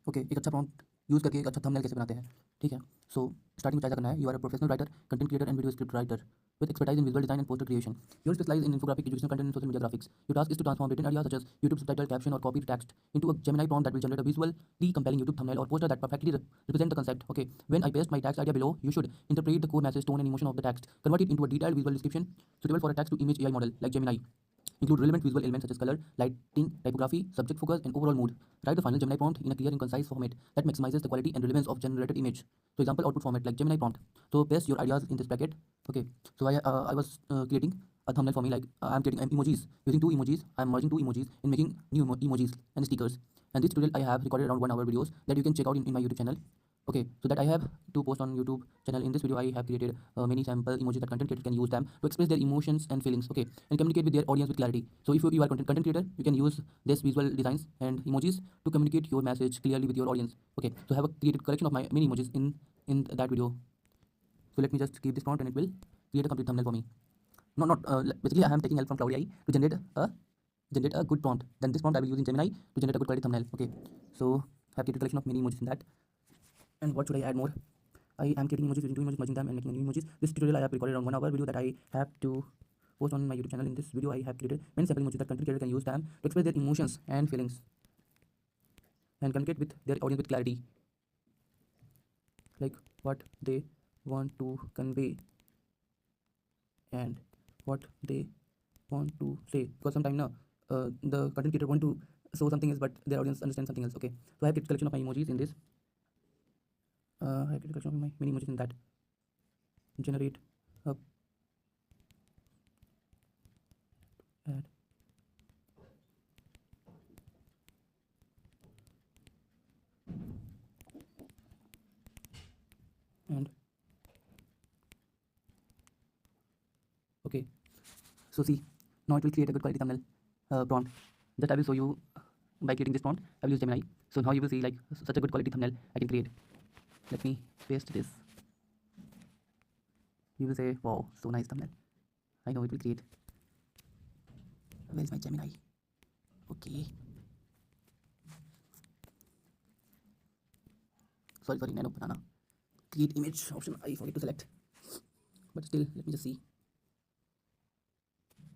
Okay, एक अच्छा prompt use करके एक अच्छा थंबनेल कैसे बनाते हैं, ठीक है। सो स्टार्टिंग में क्या करना है, you are a professional writer, content creator and video script writer with expertise in visual design and poster creation. You are specialized in infographic, educational content, and social media graphics. Your task is to transform written ideas such as YouTube subtitle, caption, or copy text into a Gemini prompt that will generate a visually compelling YouTube thumbnail or poster that perfectly represent the concept. Okay, when I paste my text idea below, you should interpret the core message, tone, and emotion of the text, convert it into a detailed visual description suitable for a text-to-image AI model like Gemini. Include relevant visual elements such as color, lighting, typography, subject focus, and overall mood. Write the final Gemini prompt in a clear and concise format that maximizes the quality and relevance of generated image. So example output format like Gemini prompt. So paste your ideas in this bracket. Okay. So I was creating a thumbnail for me, like I'm creating emojis using two emojis. I'm merging two emojis and making new emojis and stickers. And this tutorial I have recorded around 1 hour videos that you can check out in my YouTube channel. Okay, so that I have to post on YouTube channel. In this video I have created many sample emojis that content creators can use them to express their emotions and feelings, okay, and communicate with their audience with clarity. So if you are content creator, you can use this visual designs and emojis to communicate your message clearly with your audience. Okay, so I have a created collection of my many emojis in that video. So let me just keep this prompt and it will create a complete thumbnail for me. Not basically I am taking help from Claude AI to generate a good prompt. Then this prompt I will use in Gemini to generate a good quality thumbnail. Okay, so I have created a collection of many emojis in that. And what should I add more? I am creating emojis using two emojis, merging them and making new emojis. This tutorial I have recorded on 1 hour video that I have to post on my YouTube channel. In this video I have created many sample emojis that content creators can use them to express their emotions and feelings and communicate with their audience with clarity, like what they want to convey and what they want to say. Because sometimes the content creator want to show something else but their audience understands something else. Okay, so I have created collection of my emojis in this. I have created collection of my many emojis in that. Generate a add and okay, so see, now it will create a good quality thumbnail prompt that I will show you. By creating this prompt I will use Gemini, so now you will see like such a good quality thumbnail I can create. Let me paste this. You will say, wow, so nice thumbnail. I know it will create. Where is my Gemini? Okay, sorry, nano banana. Create image option I forget to select, but still let me just see.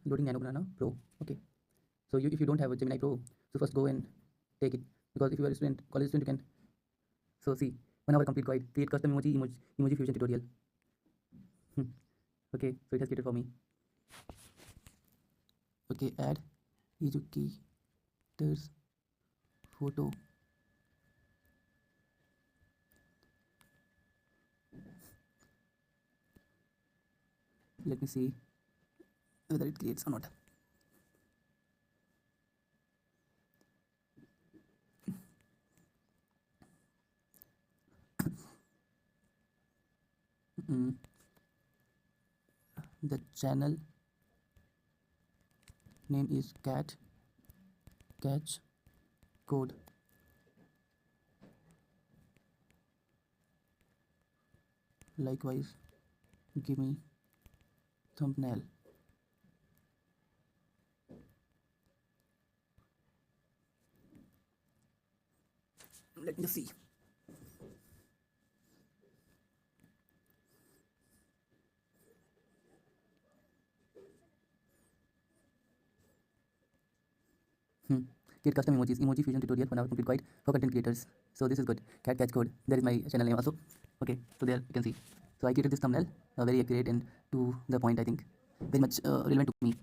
Loading Nano Banana Pro. Okay, so if you don't have a Gemini Pro, so first go and take it, because if you are a student, college student, you can. So see, 1 hour complete guide, create custom emoji fusion tutorial. Okay, so it has created for me. Okay, add educator's photo. Let me see whether it creates or not. The channel name is catch code. Likewise, give me thumbnail. Let me just see. Create custom emojis, emoji fusion tutorial, 1 hour complete guide for content creators. So this is good. Cat catch code. That is my channel name also. Okay, so there you can see. So I created this thumbnail, very accurate and to the point. I think very much relevant to me.